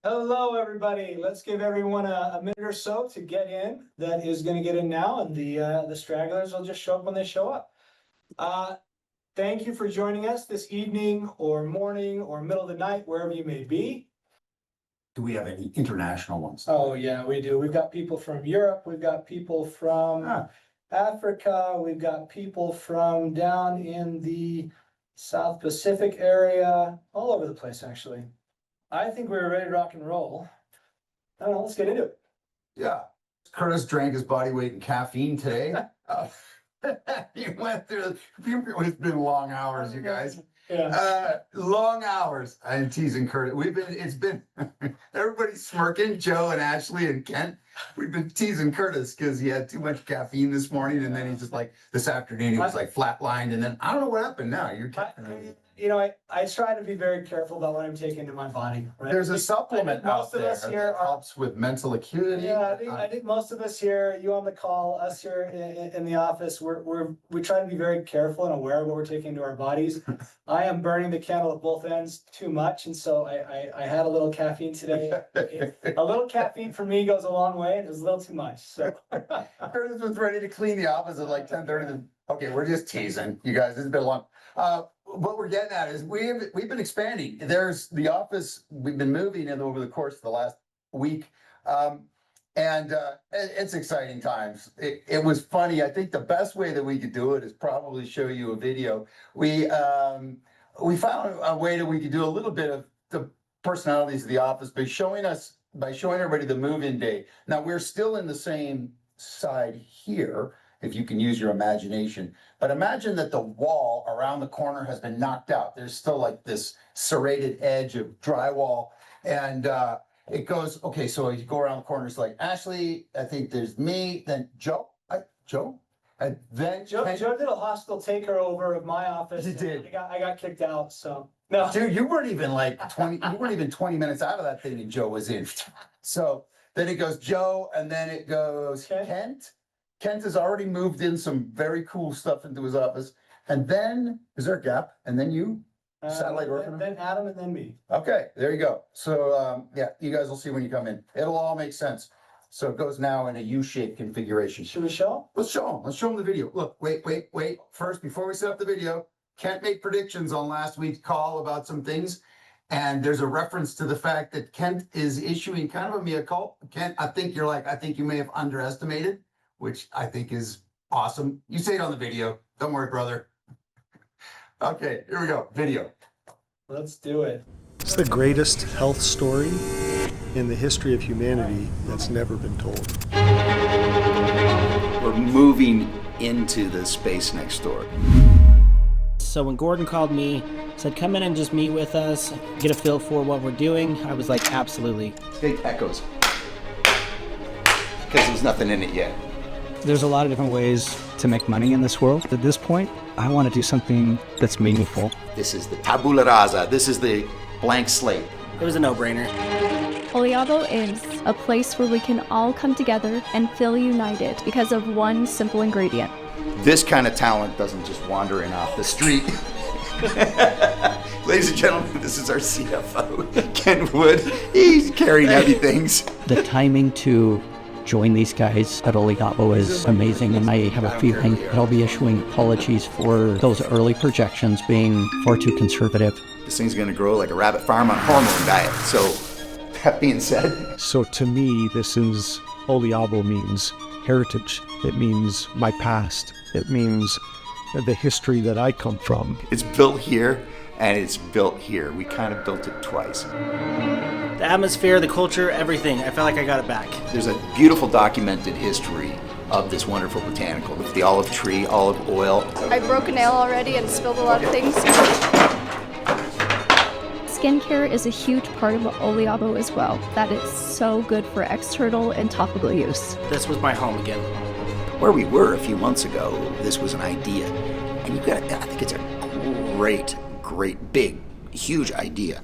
Hello, everybody. Let's give everyone a minute or so to get in. That is going to get in now, and the stragglers will just show up when they show up. Thank you for joining us this evening, or morning, or middle of the night, wherever you may be. Do we have any international ones? Oh yeah, we do. We've got people from Europe. We've got people from Africa. We've got people from down in the South Pacific area, all over the place, actually. I think we're ready to rock and roll. I don't know, let's get into it. Yeah. Curtis drank his body weight in caffeine today. He went through, it's been long hours, you guys. Yeah. Long hours. I'm teasing Curtis. It's been, everybody's smirking, Joe and Ashley and Kent. We've been teasing Curtis because he had too much caffeine this morning, and then he's just like, this afternoon, he was like flatlined, and then I don't know what happened now. I try to be very careful about what I'm taking into my body. Right? There's a supplement out there that helps with mental acuity. Yeah, I think most of us here, you on the call, us here in the office, we try to be very careful and aware of what we're taking into our bodies. I am burning the candle at both ends too much, and so I had a little caffeine today. A little caffeine for me goes a long way, and it was a little too much. So Curtis was ready to clean the office at like 10:30. Okay, we're just teasing, you guys. It's been long. What we're getting at is we've been expanding. There's the office. We've been moving it over the course of the last week, and it's exciting times. It was funny. I think the best way that we could do it is probably show you a video. We found a way that we could do a little bit of the personalities of the office by showing everybody the move-in day. Now we're still in the same side here, if you can use your imagination. But imagine that the wall around the corner has been knocked out. There's still like this serrated edge of drywall. And it goes, okay, so you go around the corner, it's like, Ashley, I think there's me, then Joe, and then Joe did a hostile takeover of my office. He did. I got kicked out, so. No. Dude, you weren't even 20 minutes out of that thing and Joe was in. So then it goes Joe, and then it goes Kent. Kent has already moved in some very cool stuff into his office. And then, is there a gap? And then you? Satellite orphan? Then Adam, and then me. Okay, there you go. So, yeah, you guys will see when you come in. It'll all make sense. So it goes now in a U-shaped configuration. Should we show? Let's show them. Let's show them the video. Look, wait. First, before we set up the video, Kent made predictions on last week's call about some things. And there's a reference to the fact that Kent is issuing kind of a mea culpa. Kent, I think you may have underestimated, which I think is awesome. You say it on the video. Don't worry, brother. Okay, here we go. Video. Let's do it. It's the greatest health story in the history of humanity that's never been told. We're moving into the space next door. So when Gordon called me, said, come in and just meet with us, get a feel for what we're doing, I was like, absolutely. Big echoes. Because there's nothing in it yet. There's a lot of different ways to make money in this world. At this point, I want to do something that's meaningful. This is the tabula rasa. This is the blank slate. It was a no-brainer. Oliabo is a place where we can all come together and feel united because of one simple ingredient. This kind of talent doesn't just wander in off the street. Ladies and gentlemen, this is our CFO, Ken Wood. He's carrying heavy things. The timing to join these guys at Oliabo is amazing, and I have a feeling that I'll be issuing apologies for those early projections being far too conservative. This thing's going to grow like a rabbit farm on a hormone diet. So, that being said. So to me, this is, Oliabo means heritage. It means my past. It means the history that I come from. It's built here, and it's built here. We kind of built it twice. The atmosphere, the culture, everything. I felt like I got it back. There's a beautiful documented history of this wonderful botanical. With the olive tree, olive oil. I broke a nail already and spilled a lot of things. Skincare is a huge part of Oliabo as well. That is so good for external and topical use. This was my home again. Where we were a few months ago, this was an idea. And I think it's a great, big, huge idea.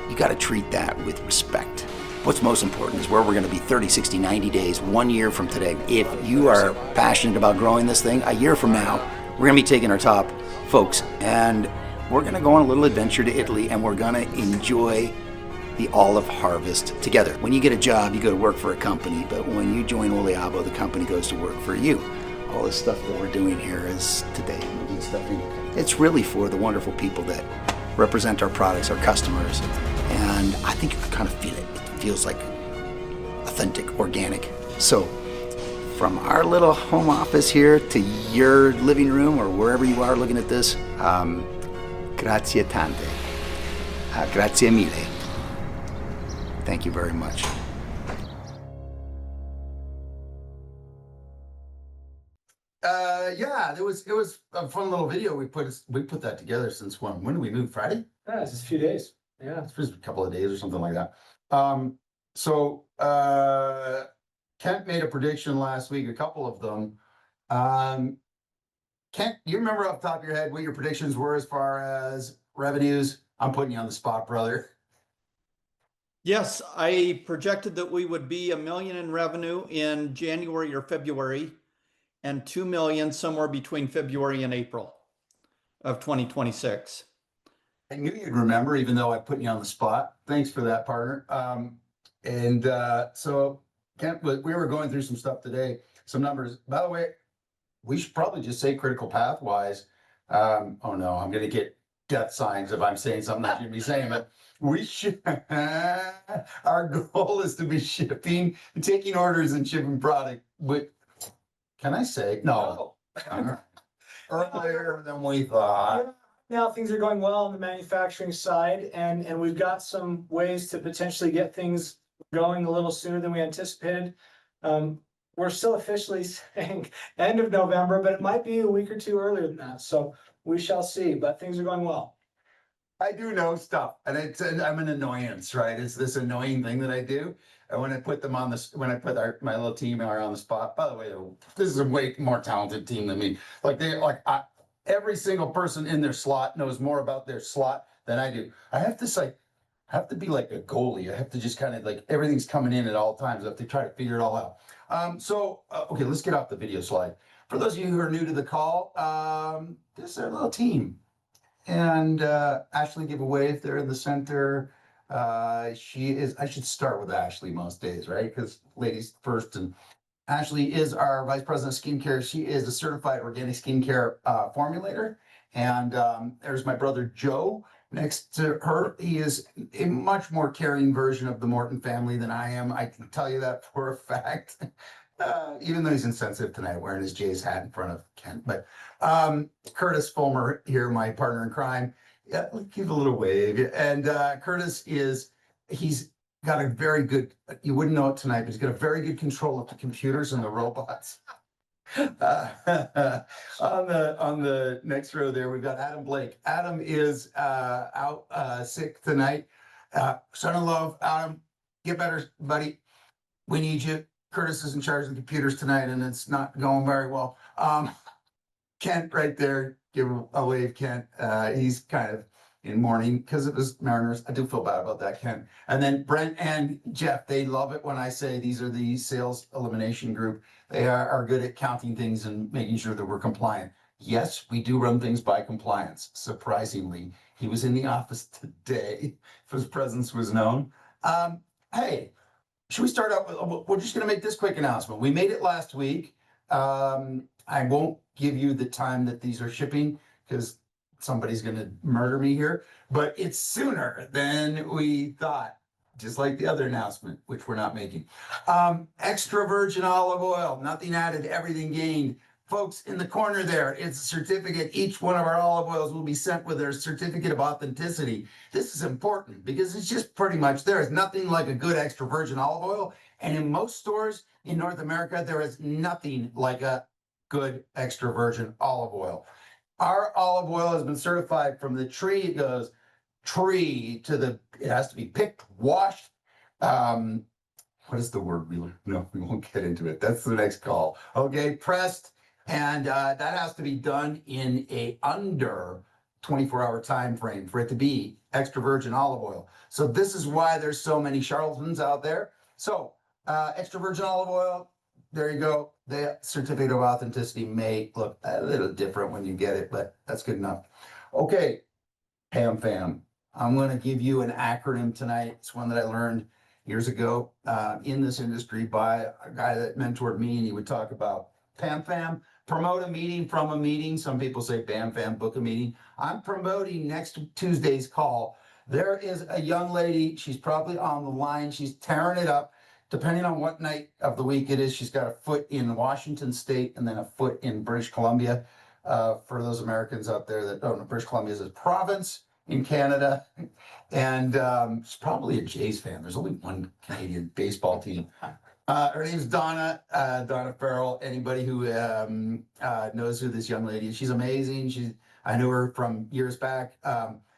You got to treat that with respect. What's most important is where we're going to be 30, 60, 90 days, 1 year from today. If you are passionate about growing this thing, a year from now, we're going to be taking our top folks and we're going to go on a little adventure to Italy, and we're going to enjoy the olive harvest together. When you get a job, you go to work for a company, but when you join Oliabo, the company goes to work for you. All this stuff that we're doing here is today, moving stuff in. It's really for the wonderful people that represent our products, our customers, and I think you can kind of feel it. It feels like authentic, organic. So from our little home office here to your living room or wherever you are looking at this, grazie tante. Grazie mille. Thank you very much. Yeah, it was a fun little video. We put that together since when did we move? Friday? Yeah, it's just a few days. Yeah. It's just a couple of days or something like that. So Kent made a prediction last week, a couple of them. Kent, you remember off the top of your head what your predictions were as far as revenues? I'm putting you on the spot, brother. Yes, I projected that we would be $1 million in revenue in January or February, and 2 million somewhere between February and April of 2026. I knew you'd remember, even though I put you on the spot. Thanks for that, partner. So Kent, we were going through some stuff today, some numbers. By the way, we should probably just say critical path wise. Oh no, I'm gonna get death signs if I'm saying something I shouldn't be saying, but we should. Our goal is to be shipping, taking orders and shipping product. But can I say no? Earlier than we thought. Now things are going well on the manufacturing side, and we've got some ways to potentially get things going a little sooner than we anticipated. We're still officially saying end of November, but it might be a week or two earlier than that. So we shall see, but things are going well. I do know stuff, and I'm an annoyance, right? It's this annoying thing that I do. And when I put them on this, when I put my little team on the spot, by the way, this is a way more talented team than me. Every single person in their slot knows more about their slot than I do. I have to be like a goalie. I have to just kind of like everything's coming in at all times. I have to try to figure it all out. Okay, let's get off the video slide. For those of you who are new to the call, this is our little team. And Ashley, give a wave there in the center. She is, I should start with Ashley most days, right? Because ladies first. And Ashley is our Vice President of Skincare. She is a certified organic skincare formulator. And there's my brother Joe next to her. He is a much more caring version of the Morton family than I am. I can tell you that for a fact. Even though he's insensitive tonight, wearing his Jay's hat in front of Kent. But Curtis Fulmer here, my partner in crime. Yeah, give a little wave. And Curtis he's got a very good, you wouldn't know it tonight, but he's got a very good control of the computers and the robots. On the next row there, we've got Adam Blake. Adam is out sick tonight. Son of love, Adam, get better, buddy. We need you. Curtis is in charge of the computers tonight, and it's not going very well. Kent right there, give a wave, Kent. He's kind of in mourning because of his Mariners. I do feel bad about that, Kent. And then Brent and Jeff, they love it when I say these are the sales elimination group. They are good at counting things and making sure that we're compliant. Yes, we do run things by compliance. Surprisingly, he was in the office today if his presence was known. Hey, should we start out with, we're just going to make this quick announcement. We made it last week. I won't give you the time that these are shipping because somebody's going to murder me here, but it's sooner than we thought, just like the other announcement, which we're not making. Extra virgin olive oil, nothing added, everything gained. Folks, in the corner there, it's a certificate. Each one of our olive oils will be sent with their certificate of authenticity. This is important because it's just pretty much, there is nothing like a good extra virgin olive oil. And in most stores in North America, there is nothing like a good extra virgin olive oil. Our olive oil has been certified from the tree. It goes tree to it has to be picked, washed. What is the word? No, we won't get into it. That's the next call. Okay, pressed. And that has to be done in a under 24-hour time frame for it to be extra virgin olive oil. So this is why there's so many charlatans out there. So extra virgin olive oil, there you go. The certificate of authenticity may look a little different when you get it, but that's good enough. Okay, Ham Fam. I'm going to give you an acronym tonight. It's one that I learned years ago in this industry by a guy that mentored me, and he would talk about PAM-FAM, promote a meeting from a meeting. Some people say BAM-FAM, book a meeting. I'm promoting next Tuesday's call. There is a young lady, she's probably on the line, she's tearing it up. Depending on what night of the week it is, she's got a foot in Washington State and then a foot in British Columbia. For those Americans out there that don't know, British Columbia is a province in Canada. And she's probably a Jays fan. There's only one Canadian baseball team. Her name's Donna Farrell. Anybody who knows who this young lady is, she's amazing. I knew her from years back.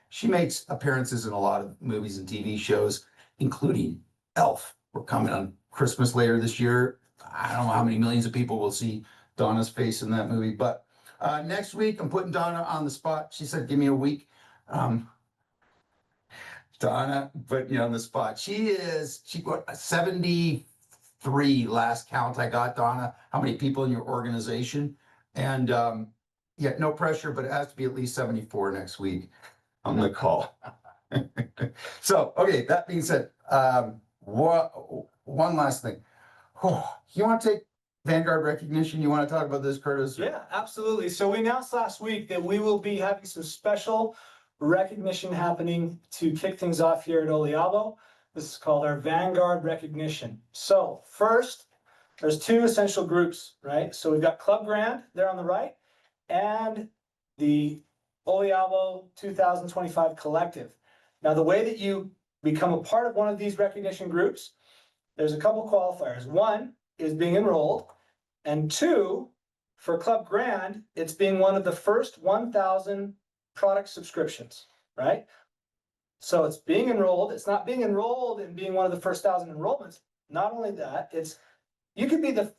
She makes appearances in a lot of movies and TV shows, including Elf. We're coming on Christmas later this year. I don't know how many millions of people will see Donna's face in that movie, but next week I'm putting Donna on the spot. She said, give me a week. Donna put you on the spot. She got 73 last count I got, Donna. How many people in your organization? And yeah, no pressure, but it has to be at least 74 next week on the call. So, okay, that being said, one last thing. You want to take Vanguard recognition? You want to talk about this, Curtis? Yeah, absolutely. So we announced last week that we will be having some special recognition happening to kick things off here at Oliabo. This is called our Vanguard recognition. So first, there's two essential groups, right? So we've got Club Grand there on the right and the Oliabo 2025 Collective. Now, the way that you become a part of one of these recognition groups, there's a couple qualifiers. One is being enrolled, and two, for Club Grand, it's being one of the first 1,000 product subscriptions, right? So it's being enrolled. It's not being enrolled and being one of the first 1,000 enrollments. Not only that, you could be the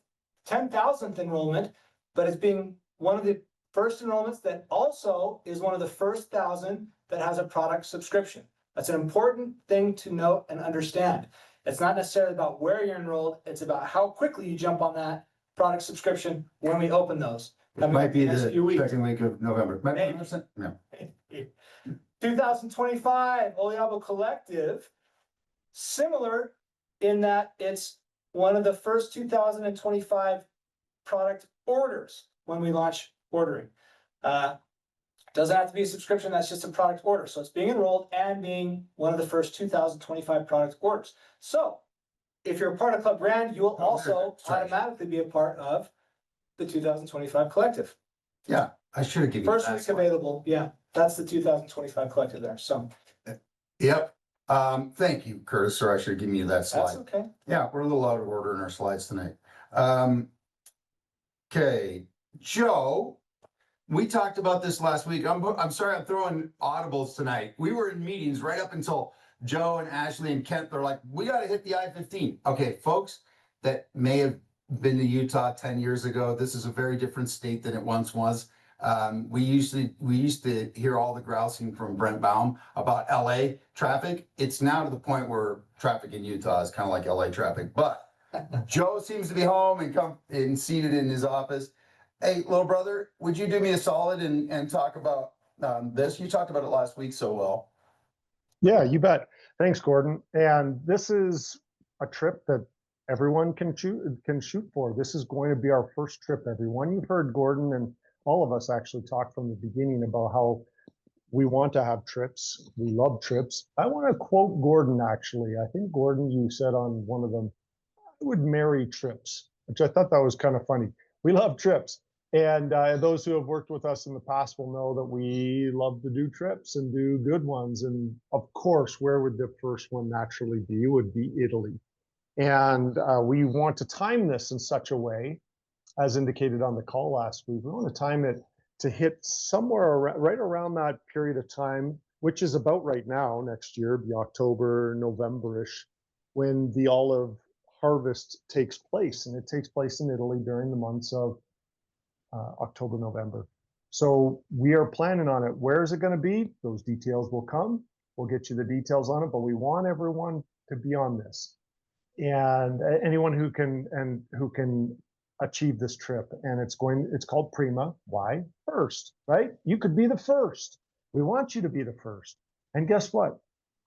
10,000th enrollment, but it's being one of the first enrollments that also is one of the first 1,000 that has a product subscription. That's an important thing to note and understand. It's not necessarily about where you're enrolled. It's about how quickly you jump on that product subscription when we open those. It might be the few weeks. second week of November. Maybe. No. 2025 Oliabo Collective, similar in that it's one of the first 2025 product orders when we launch ordering. Doesn't have to be a subscription, that's just a product order. So it's being enrolled and being one of the first 2025 product orders. So if you're a part of Club Grand, you will also automatically be a part of the 2025 Collective. Yeah, I should have given you First that week slide. available, yeah, that's the 2025 Collective there, so Yep. Thank you, Curtis, or I should have given you that that's slide. okay. Yeah, we're a little out of order in our slides tonight. Okay, Joe, we talked about this last week. I'm sorry, I'm throwing audibles tonight. We were in meetings right up until Joe and Ashley and Kent, they're like, we got to hit the I-15. Okay, folks that may have been to Utah 10 years ago, this is a very different state than it once was. We used to hear all the grousing from Brent Baum about LA traffic. It's now to the point where traffic in Utah is kind of like LA traffic, but Joe seems to be home and seated in his office. Hey, little brother, would you do me a solid and talk about this? You talked about it last week so well. Yeah, you bet. Thanks, Gordon. And this is a trip that everyone can shoot for. This is going to be our first trip, everyone. You've heard Gordon and all of us actually talk from the beginning about how we want to have trips. We love trips. I want to quote Gordon, actually. I think, Gordon, you said on one of them, I would marry trips, which I thought that was kind of funny. We love trips. And those who have worked with us in the past will know that we love to do trips and do good ones. And of course, where would the first one naturally be? It would be Italy. And we want to time this in such a way, as indicated on the call last week, we want to time it to hit somewhere right around that period of time, which is about right now, next year, be October, November-ish, when the olive harvest takes place. And it takes place in Italy during the months of October, November. So we are planning on it. Where is it going to be? Those details will come. We'll get you the details on it, but we want everyone to be on this. And anyone who can achieve this trip. And it's called Prima. Why? First, right? You could be the first. We want you to be the first. And guess what?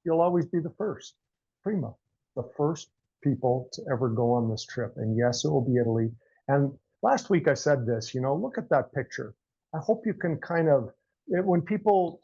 You'll always be the first. Prima, the first people to ever go on this trip. And yes, it will be Italy. And last week I said this, look at that picture. I hope you can when people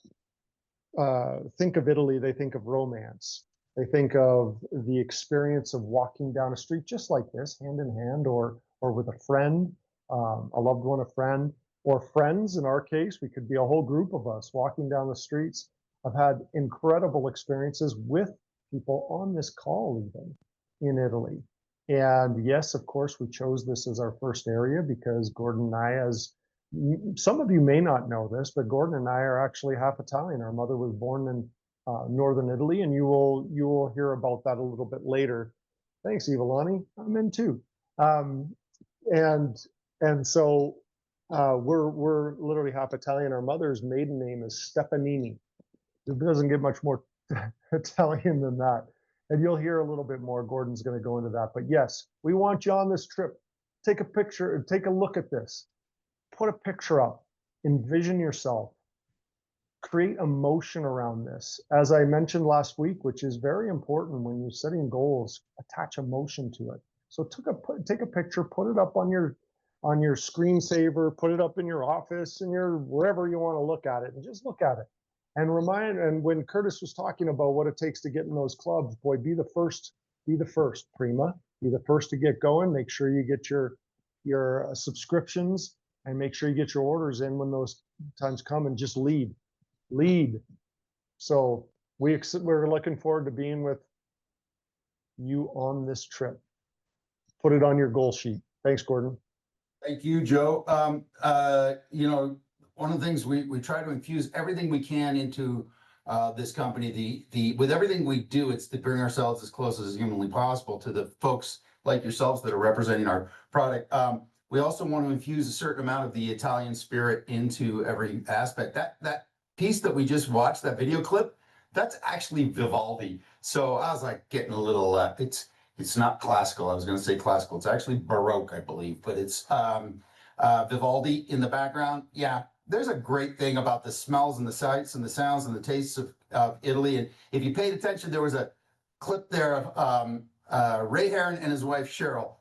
think of Italy, they think of romance. They think of the experience of walking down a street just like this, hand in hand, or with a friend, a loved one, a friend, or friends. In our case, we could be a whole group of us walking down the streets. I've had incredible experiences with people on this call, even in Italy. And yes, of course, we chose this as our first area because Gordon and I, as some of you may not know this, but Gordon and I are actually half Italian. Our mother was born in northern Italy, and you will hear about that a little bit later. Thanks, Ivalani. I'm in too. And so we're literally half Italian. Our mother's maiden name is Stefanini. It doesn't get much more Italian than that. And you'll hear a little bit more. Gordon's going to go into that. But yes, we want you on this trip. Take a picture, take a look at this. Put a picture up. Envision yourself. Create emotion around this. As I mentioned last week, which is very important when you're setting goals, attach emotion to it. So take a picture, put it up on your screensaver, put it up in your office, and wherever you want to look at it, and just look at it. And when Curtis was talking about what it takes to get in those clubs, boy, be the first, Prima. Be the first to get going. Make sure you get your subscriptions and make sure you get your orders in when those times come, and just lead. So we're looking forward to being with you on this trip. Put it on your goal sheet. Thanks, Gordon. Thank you, Joe. One of the things we try to infuse everything we can into this company. With everything we do, it's to bring ourselves as close as humanly possible to the folks like yourselves that are representing our product. We also want to infuse a certain amount of the Italian spirit into every aspect. That piece that we just watched, that video clip, that's actually Vivaldi. So I was like getting a little, it's not classical. I was going to say classical. It's actually Baroque, I believe, but it's Vivaldi in the background. Yeah, there's a great thing about the smells and the sights and the sounds and the tastes of Italy. And if you paid attention, there was a clip there of Ray Heron and his wife Cheryl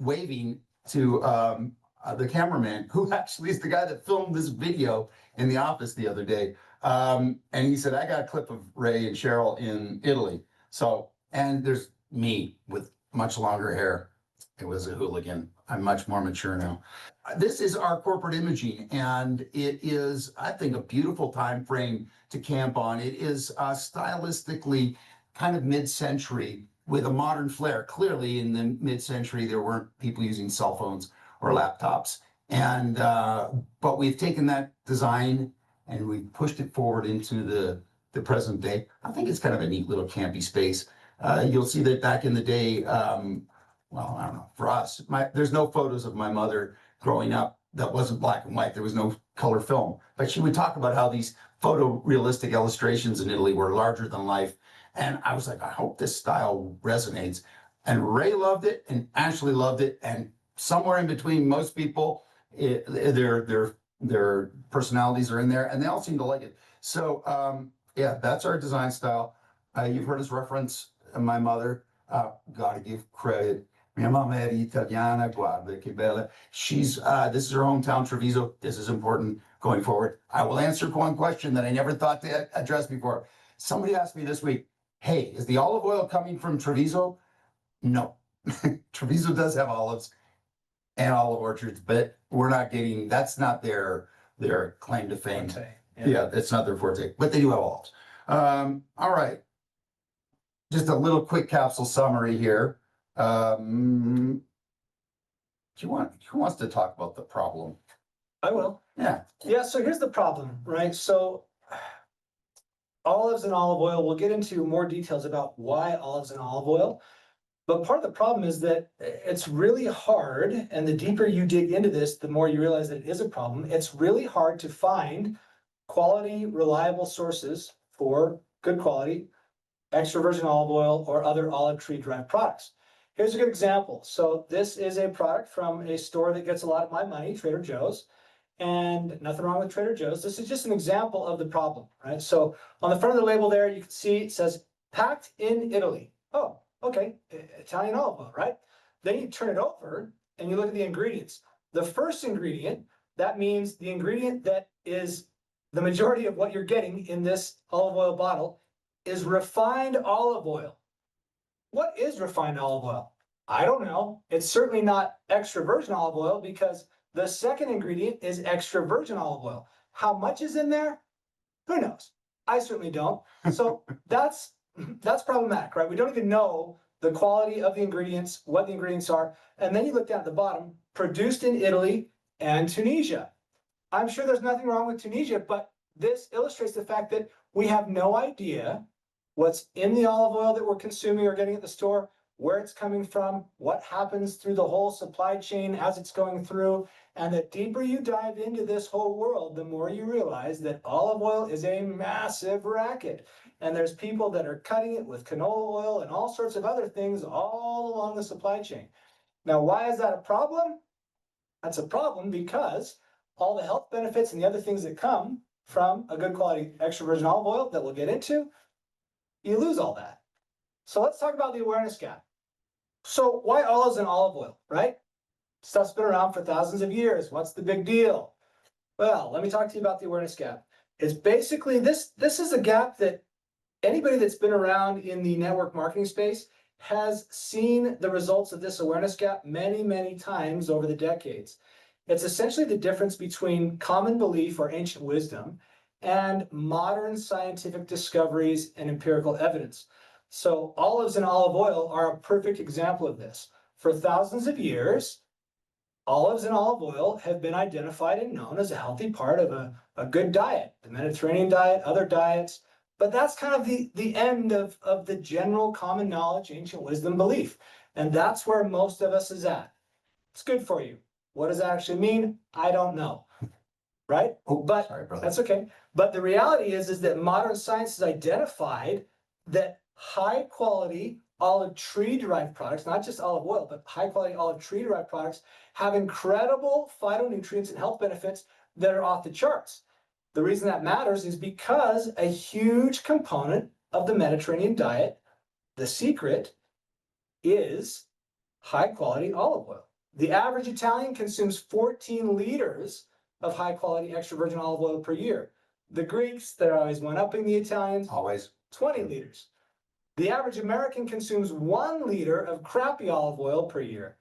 waving to the cameraman, who actually is the guy that filmed this video in the office the other day. And he said, I got a clip of Ray and Cheryl in Italy. So, and there's me with much longer hair. It was a hooligan. I'm much more mature now. This is our corporate imaging, and it is, I think, a beautiful time frame to camp on. It is stylistically kind of mid-century with a modern flair. Clearly, in the mid-century, there weren't people using cell phones or laptops. And but we've taken that design and we've pushed it forward into the present day. I think it's kind of a neat little campy space. You'll see that back in the day, well, I don't know, for us, there's no photos of my mother growing up that wasn't black and white. There was no color film. But she would talk about how these photorealistic illustrations in Italy were larger than life. And I was like, I hope this style resonates. And Ray loved it, and Ashley loved it. And somewhere in between, most people, their personalities are in there, and they all seem to like it. So, yeah, that's our design style. You've heard us reference my mother. Gotta give credit. Mia mamma era italiana, guarda che bella. This is her hometown, Treviso. This is important going forward. I will answer one question that I never thought to address before. Somebody asked me this week, hey, is the olive oil coming from Treviso? No. Treviso does have olives and olive orchards, but we're not getting, that's not their claim to fame. Forte, Yeah, that's not their forte, but they do have olives. All right. Just a little quick capsule summary here. Who wants to talk about the problem? I will. Yeah. Yeah, so here's the problem, right? So olives and olive oil, we'll get into more details about why olives and olive oil. But part of the problem is that it's really hard, and the deeper you dig into this, the more you realize that it is a problem. It's really hard to find quality, reliable sources for good quality extra virgin olive oil or other olive tree derived products. Here's a good example. So this is a product from a store that gets a lot of my money, Trader Joe's. And nothing wrong with Trader Joe's. This is just an example of the problem, right? So on the front of the label there, you can see it says packed in Italy. Oh, okay, Italian olive oil, right? Then you turn it over and you look at the ingredients. The first ingredient, that means the ingredient that is the majority of what you're getting in this olive oil bottle is refined olive oil. What is refined olive oil? I don't know. It's certainly not extra virgin olive oil because the second ingredient is extra virgin olive oil. How much is in there? Who knows? I certainly don't. So that's problematic, right? We don't even know the quality of the ingredients, what the ingredients are. And then you look down at the bottom, produced in Italy and Tunisia. I'm sure there's nothing wrong with Tunisia, but this illustrates the fact that we have no idea what's in the olive oil that we're consuming or getting at the store, where it's coming from, what happens through the whole supply chain as it's going through. And the deeper you dive into this whole world, the more you realize that olive oil is a massive racket. And there's people that are cutting it with canola oil and all sorts of other things all along the supply chain. Now, why is that a problem? That's a problem because all the health benefits and the other things that come from a good quality extra virgin olive oil that we'll get into, you lose all that. So let's talk about the awareness gap. So why olives and olive oil, right? Stuff's been around for thousands of years. What's the big deal? Well, let me talk to you about the awareness gap. It's basically this is a gap that anybody that's been around in the network marketing space has seen the results of this awareness gap many, many times over the decades. It's essentially the difference between common belief or ancient wisdom and modern scientific discoveries and empirical evidence. So olives and olive oil are a perfect example of this. For thousands of years, olives and olive oil have been identified and known as a healthy part of a good diet, the Mediterranean diet, other diets. But that's kind of the end of the general common knowledge, ancient wisdom belief. And that's where most of us is at. It's good for you. What does that actually mean? I don't know. Right? Oh, but sorry, brother. that's okay. But the reality is that modern science has identified that high quality olive tree derived products, not just olive oil, but high quality olive tree derived products have incredible phytonutrients and health benefits that are off the charts. The reason that matters is because a huge component of the Mediterranean diet, the secret, is high quality olive oil. The average Italian consumes 14 liters of high quality extra virgin olive oil per year. The Greeks, they're always one-upping the Italians, Always. 20 liters. The average American consumes 1 liter of crappy olive oil per year.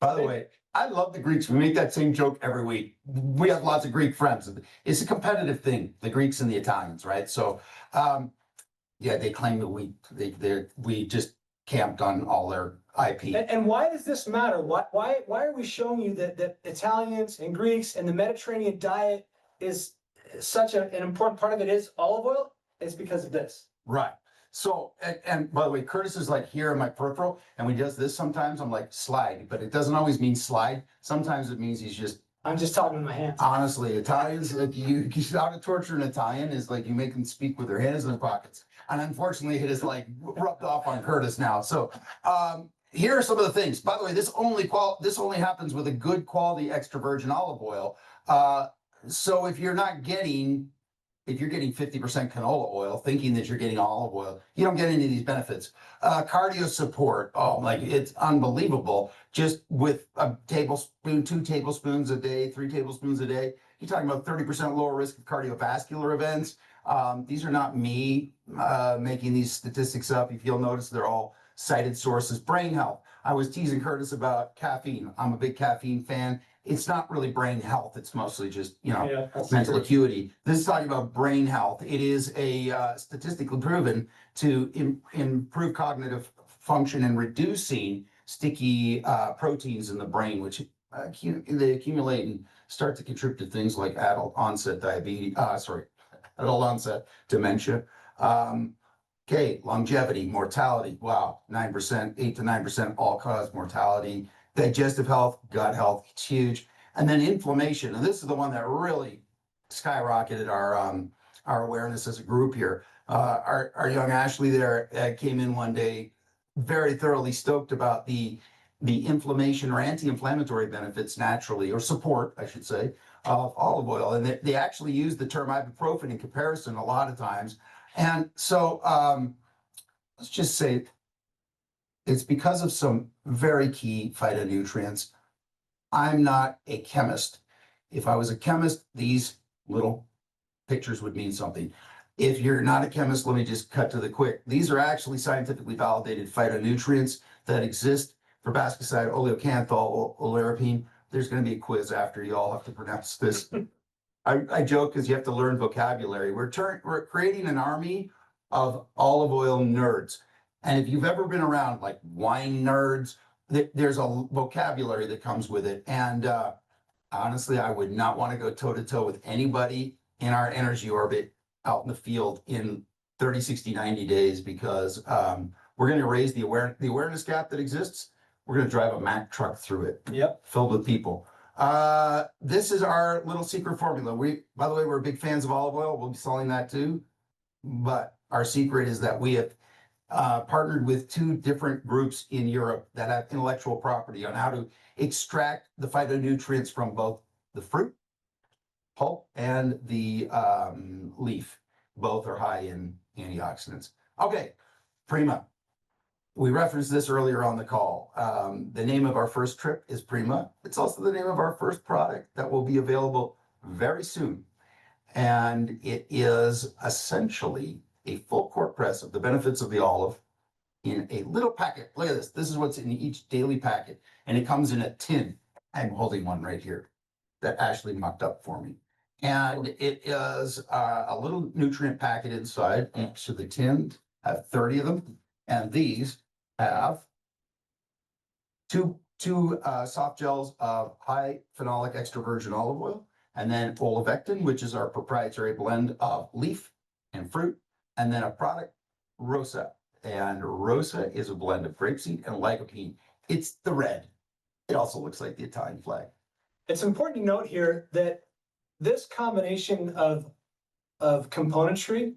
By the way, I love the Greeks. We make that same joke every week. We have lots of Greek friends. It's a competitive thing, the Greeks and the Italians, right? So, yeah, they claim that we just camped on all their IP. And why does this matter? Why are we showing you that Italians and Greeks and the Mediterranean diet is such an important part of it is olive oil? It's because of this. Right. So, and by the way, Curtis is like here in my peripheral, and when he does this sometimes, I'm like, slide, but it doesn't always mean slide. Sometimes it means he's just. I'm just talking with my hands. Honestly, Italians, like you how to torture an Italian is like you make them speak with their hands in their pockets. And unfortunately, it is like rubbed off on Curtis now. So, here are some of the things. By the way, this only happens with a good quality extra virgin olive oil. So if you're getting 50% canola oil, thinking that you're getting olive oil, you don't get any of these benefits. Cardio support, like it's unbelievable. Just with a tablespoon, 2 tablespoons a day, 3 tablespoons a day, you're talking about 30% lower risk of cardiovascular events. These are not me making these statistics up. If you'll notice, they're all cited sources. Brain health. I was teasing Curtis about caffeine. I'm a big caffeine fan. It's not really brain health. It's mostly just, mental acuity. This is talking about brain health. It is a statistically proven to improve cognitive function and reducing sticky proteins in the brain, which they accumulate and start to contribute to things like adult onset dementia. Okay, longevity, mortality. Wow, 9%, 8 to 9% all-cause mortality. Digestive health, gut health, it's huge. And then inflammation. And this is the one that really skyrocketed our awareness as a group here. Our young Ashley there came in one day very thoroughly stoked about the the inflammation or anti-inflammatory benefits naturally, or support, I should say, of olive oil. And they actually use the term ibuprofen in comparison a lot of times. And so let's just say it's because of some very key phytonutrients. I'm not a chemist. If I was a chemist, these little pictures would mean something. If you're not a chemist, let me just cut to the quick. These are actually scientifically validated phytonutrients that exist for bascicide, oleocanthal, oleuropein. There's going to be a quiz after. You all have to pronounce this. I joke because you have to learn vocabulary. We're creating an army of olive oil nerds. And if you've ever been around like wine nerds, there's a vocabulary that comes with it. And honestly, I would not want to go toe to toe with anybody in our energy orbit out in the field in 30, 60, 90 days, because we're going to raise the awareness gap that exists. We're going to drive a Mack truck through it. Yep. Filled with people. This is our little secret formula. By the way, we're big fans of olive oil. We'll be selling that too. But our secret is that we have partnered with 2 different groups in Europe that have intellectual property on how to extract the phytonutrients from both the fruit pulp and the leaf. Both are high in antioxidants. Okay, Prima. We referenced this earlier on the call. The name of our first trip is Prima. It's also the name of our first product that will be available very soon. And it is essentially a full court press of the benefits of the olive in a little packet. Look at this. This is what's in each daily packet. And it comes in a tin. I'm holding one right here that Ashley mucked up for me. And it is a little nutrient packet inside. Each of the tins have 30 of them. And these have two soft gels of high phenolic extra virgin olive oil, and then olivectin, which is our proprietary blend of leaf and fruit, and then a product, Rosa. And Rosa is a blend of grapeseed and lycopene. It's the red. It also looks like the Italian flag. It's important to note here that this combination of componentry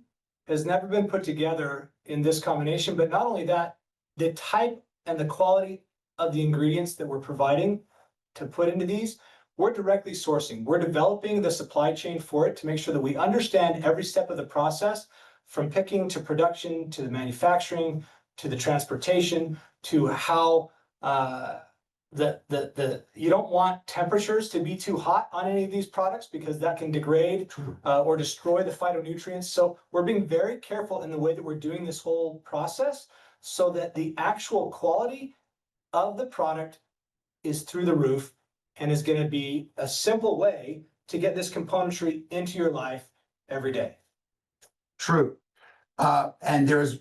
has never been put together in this combination, but not only that, the type and the quality of the ingredients that we're providing to put into these, we're directly sourcing. We're developing the supply chain for it to make sure that we understand every step of the process, from picking to production, to the manufacturing, to the transportation, to how you don't want temperatures to be too hot on any of these products, because that can degrade or destroy the phytonutrients. So we're being very careful in the way that we're doing this whole process, so that the actual quality of the product is through the roof, and is going to be a simple way to get this componentry into your life every day. True. And there's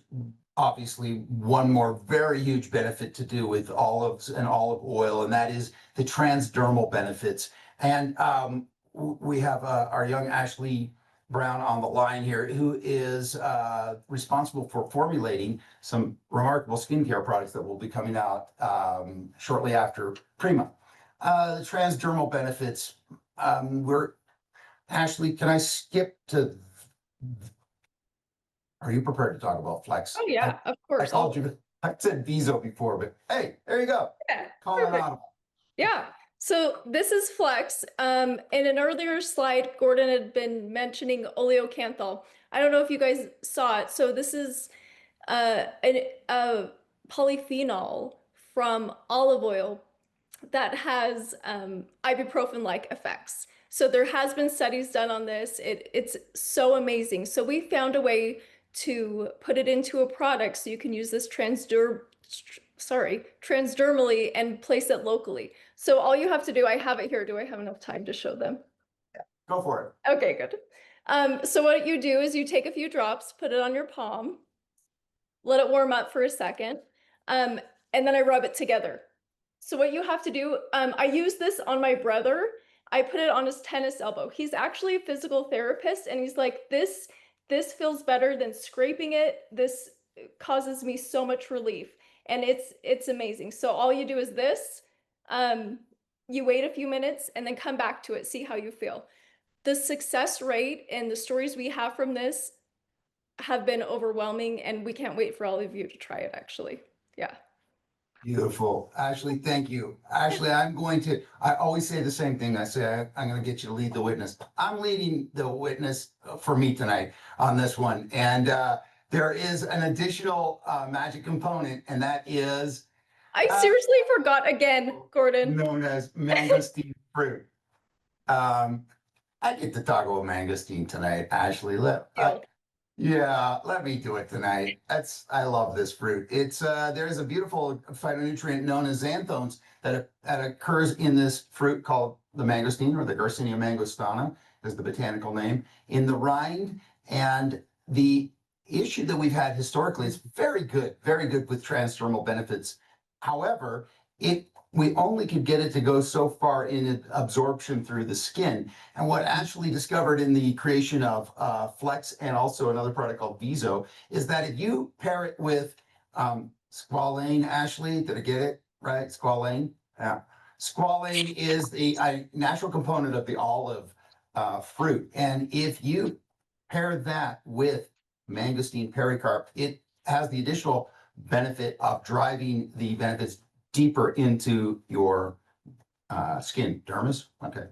obviously one more very huge benefit to do with olives and olive oil, and that is the transdermal benefits. And we have our young Ashley Brown on the line here, who is responsible for formulating some remarkable skincare products that will be coming out shortly after Prima. The transdermal benefits, Ashley, can I skip to, are you prepared to talk about Flex? Oh yeah, of course. I called you, I said Viso before, but hey, there you go. Yeah, Calling on Audible. yeah. So this is Flex. In an earlier slide, Gordon had been mentioning oleocanthal. I don't know if you guys saw it. So this is a polyphenol from olive oil that has ibuprofen-like effects. So there has been studies done on this. It's so amazing. So we found a way to put it into a product so you can use this transdermally and place it locally. So all you have to do, I have it here. Do I have enough time to show them? Yeah, go for it. Okay, good. So what you do is you take a few drops, put it on your palm, let it warm up for a second, and then I rub it together. So what you have to do, I use this on my brother. I put it on his tennis elbow. He's actually a physical therapist, and he's like, this feels better than scraping it. This causes me so much relief, and it's amazing. So all you do is this, you wait a few minutes and then come back to it, see how you feel. The success rate and the stories we have from this have been overwhelming, and we can't wait for all of you to try it, actually. Yeah. Beautiful. Ashley, thank you. Ashley, I always say the same thing. I say, I'm going to get you to lead the witness. I'm leading the witness for me tonight on this one. And there is an additional magic component, and that is I seriously forgot again, Gordon. known as mangosteen fruit. I get to talk about mangosteen tonight, Ashley. Let me do it tonight. I love this fruit. There's a beautiful phytonutrient known as xanthones that occurs in this fruit called the mangosteen, or the Garcinia mangostana is the botanical name, in the rind. And the issue that we've had historically is very good with transdermal benefits. However, we only could get it to go so far in absorption through the skin. And what Ashley discovered in the creation of Flex and also another product called Viso is that if you pair it with squalane, Ashley, did I get it right? Squalane? Yeah. Squalane is the natural component of the olive fruit. And if you pair that with mangosteen pericarp, it has the additional benefit of driving the benefits deeper into your skin, dermis. Okay.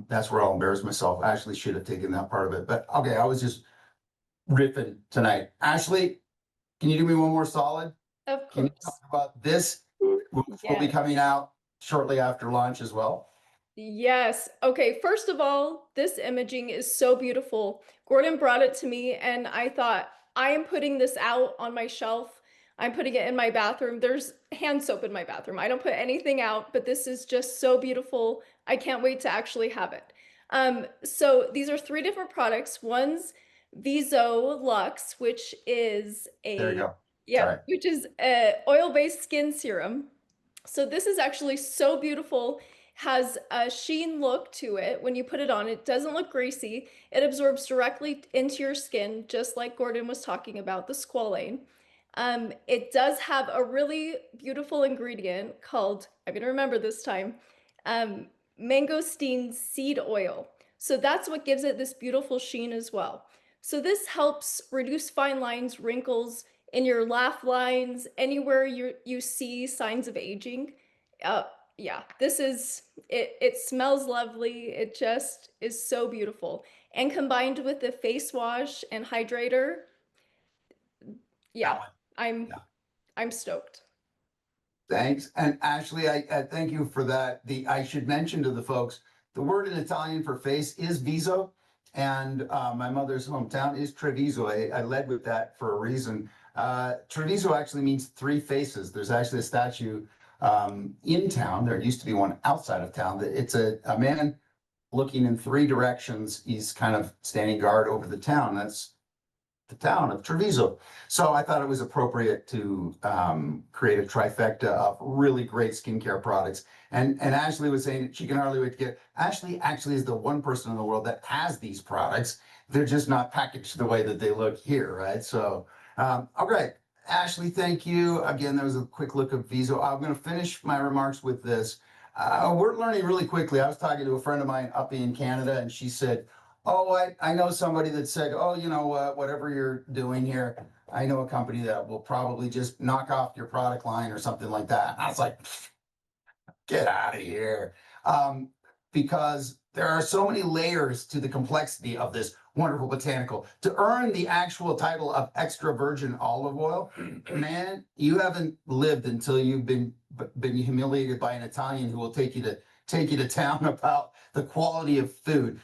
That's where I'll embarrass myself. I actually should have taken that part of it, but okay, I was just riffing tonight. Ashley, can you do me one more solid? Of Can you course. talk about this, which will be coming out shortly after launch as well? Yes. Okay. First of all, this imaging is so beautiful. Gordon brought it to me, and I thought, I am putting this out on my shelf. I'm putting it in my bathroom. There's hand soap in my bathroom. I don't put anything out, but this is just so beautiful. I can't wait to actually have it. So these are 3 different products. One's Viso Lux, which is There you go. yeah, All right. which is a oil-based skin serum. So this is actually so beautiful, has a sheen look to it. When you put it on, it doesn't look greasy. It absorbs directly into your skin, just like Gordon was talking about, the squalane. It does have a really beautiful ingredient called, I'm gonna remember this time, mangosteen seed oil. So that's what gives it this beautiful sheen as well. So this helps reduce fine lines, wrinkles in your laugh lines, anywhere you see signs of aging. Yeah, this is, it smells lovely. It just is so beautiful. And combined with the face wash and hydrator, yeah, I'm stoked. Thanks. And Ashley, I thank you for that. I should mention to the folks, the word in Italian for face is viso, and my mother's hometown is Treviso. I led with that for a reason. Treviso actually means 3 faces. There's actually a statue in town. There used to be one outside of town. It's a man looking in 3 directions. He's kind of standing guard over the town. That's the town of Treviso. So I thought it was appropriate to create a trifecta of really great skincare products. And Ashley was saying she can hardly wait to get. Ashley actually is the one person in the world that has these products. They're just not packaged the way that they look here, right? So, okay. Ashley, thank you. Again, that was a quick look at Viso. I'm going to finish my remarks with this. We're learning really quickly. I was talking to a friend of mine up in Canada, and she said, oh, I know somebody that said, oh, you know what, whatever you're doing here, I know a company that will probably just knock off your product line or something like that. And I was like, get out of here. Because there are so many layers to the complexity of this wonderful botanical. To earn the actual title of extra virgin olive oil, man, you haven't lived until you've been humiliated by an Italian who will take you to town about the quality of food.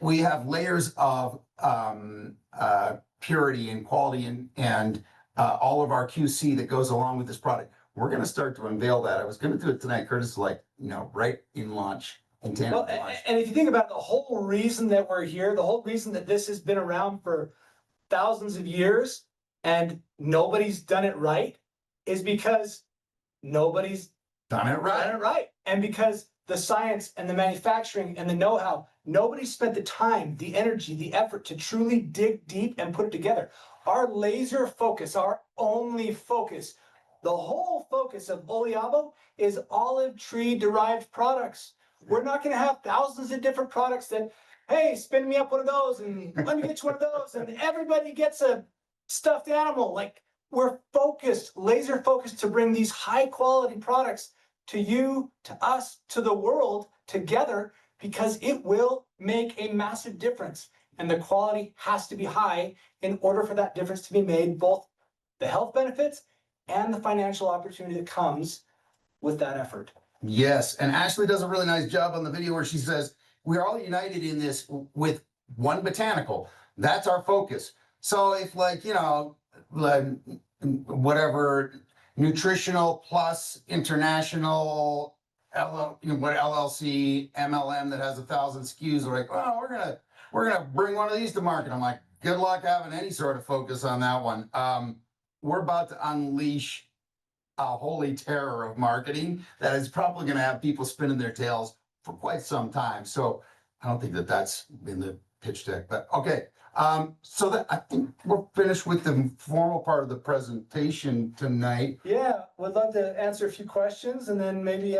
We have layers of purity and quality and all of our QC that goes along with this product. We're going to start to unveil that. I was going to do it tonight, Curtis, right in launch. And if you think about the whole reason that we're here, the whole reason that this has been around for thousands of years and nobody's done it right is because nobody's done it right. And because the science and the manufacturing and the know-how, nobody spent the time, the energy, the effort to truly dig deep and put it together. Our laser focus, our only focus, the whole focus of Oliabo is olive tree derived products. We're not going to have thousands of different products that, hey, spin me up one of those and let me get you one of those. And everybody gets a stuffed animal. Like, we're focused, laser focused to bring these high quality products to you, to us, to the world together, because it will make a massive difference. And the quality has to be high in order for that difference to be made, both the health benefits and the financial opportunity that comes with that effort. Yes, and Ashley does a really nice job on the video where she says, we're all united in this with one botanical. That's our focus. So if like, you know, like whatever, Nutritional Plus International, LLC, MLM that has 1,000 SKUs, are like, well, we're gonna bring one of these to market. I'm like, good luck having any sort of focus on that one. We're about to unleash a holy terror of marketing that is probably going to have people spinning their tails for quite some time. So I don't think that that's in the pitch deck, but okay. So that I think we're finished with the formal part of the presentation tonight. Yeah, would love to answer a few questions and then maybe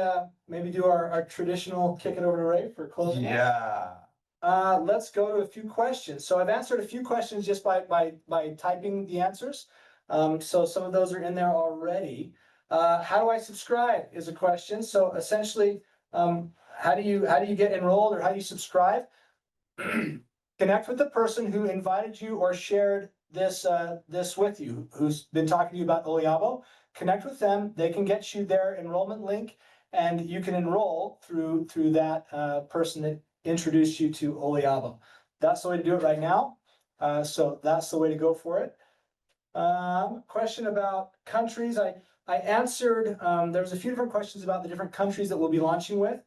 do our traditional kick it over to Ray for closing. Yeah. Let's go to a few questions. So I've answered a few questions just by typing the answers. So some of those are in there already. How do I subscribe is a question. So essentially, how do you get enrolled or how do you subscribe? Connect with the person who invited you or shared this with you, who's been talking to you about Oliabo. Connect with them. They can get you their enrollment link, and you can enroll through that person that introduced you to Oliabo. That's the way to do it right now. So that's the way to go for it. Question about countries. I answered, there's a few different questions about the different countries that we'll be launching with.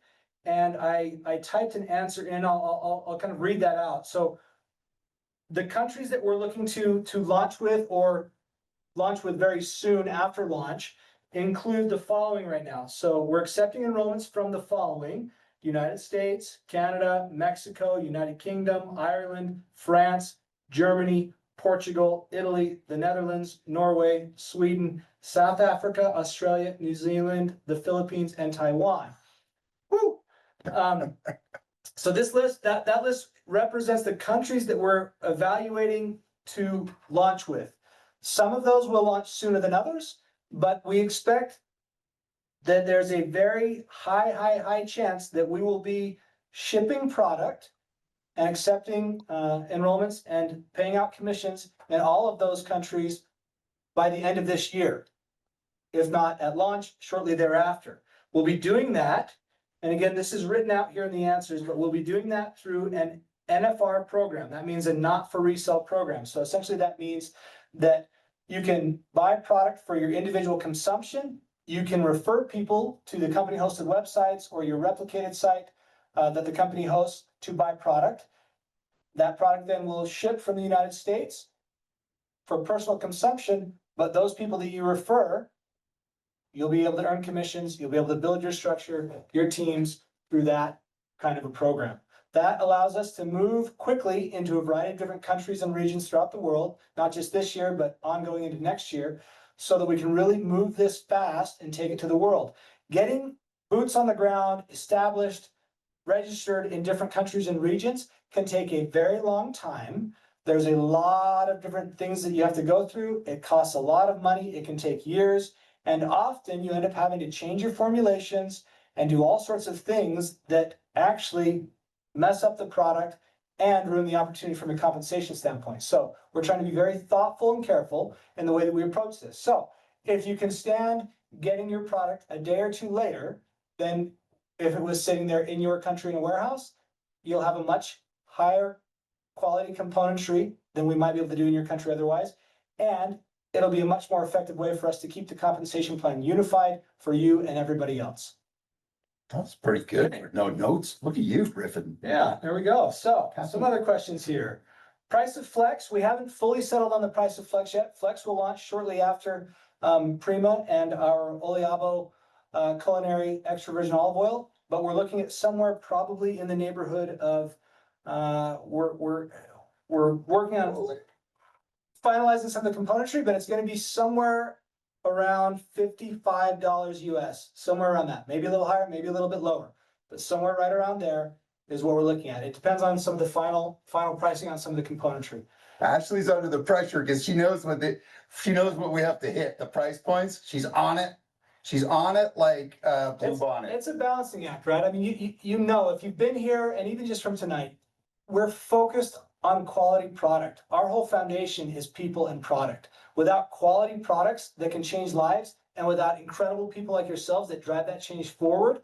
And I typed an answer in, I'll kind of read that out. So the countries that we're looking to launch with or launch with very soon after launch include the following right now. So we're accepting enrollments from the following: United States, Canada, Mexico, United Kingdom, Ireland, France, Germany, Portugal, Italy, the Netherlands, Norway, Sweden, South Africa, Australia, New Zealand, the Philippines, and Taiwan. Woo! So this list, that list represents the countries that we're evaluating to launch with. Some of those will launch sooner than others, but we expect that there's a very high chance that we will be shipping product and accepting enrollments and paying out commissions in all of those countries by the end of this year, if not at launch, shortly thereafter. We'll be doing that, and again, this is written out here in the answers, but we'll be doing that through an NFR program. That means a not for resale program. So essentially that means that you can buy product for your individual consumption. You can refer people to the company hosted websites or your replicated site that the company hosts to buy product. That product then will ship from the United States for personal consumption, but those people that you refer, you'll be able to earn commissions, you'll be able to build your structure, your teams through that kind of a program. That allows us to move quickly into a variety of different countries and regions throughout the world, not just this year, but ongoing into next year, so that we can really move this fast and take it to the world. Getting boots on the ground, established, registered in different countries and regions can take a very long time. There's a lot of different things that you have to go through. It costs a lot of money. It can take years. And often you end up having to change your formulations and do all sorts of things that actually mess up the product and ruin the opportunity from a compensation standpoint. So we're trying to be very thoughtful and careful in the way that we approach this. So if you can stand getting your product a day or two later, then if it was sitting there in your country in a warehouse, you'll have a much higher quality componentry than we might be able to do in your country otherwise. And it'll be a much more effective way for us to keep the compensation plan unified for you and everybody else. That's pretty good. No notes. Look at you, Griffin. Yeah, there we go. So some other questions here. Price of Flex. We haven't fully settled on the price of Flex yet. Flex will launch shortly after Prima and our Oliabo culinary extra virgin olive oil, but we're looking at somewhere probably in the neighborhood of we're working on finalizing some of the componentry, but it's going to be somewhere around $55 US, somewhere around that. Maybe a little higher, maybe a little bit lower, but somewhere right around there is what we're looking at. It depends on some of the final pricing on some of the componentry. Ashley's under the pressure because she knows what we have to hit, the price points. She's on it. She's on it like Blue Bonnet. It's a balancing act, right? I mean, you know, if you've been here and even just from tonight, we're focused on quality product. Our whole foundation is people and product. Without quality products that can change lives and without incredible people like yourselves that drive that change forward,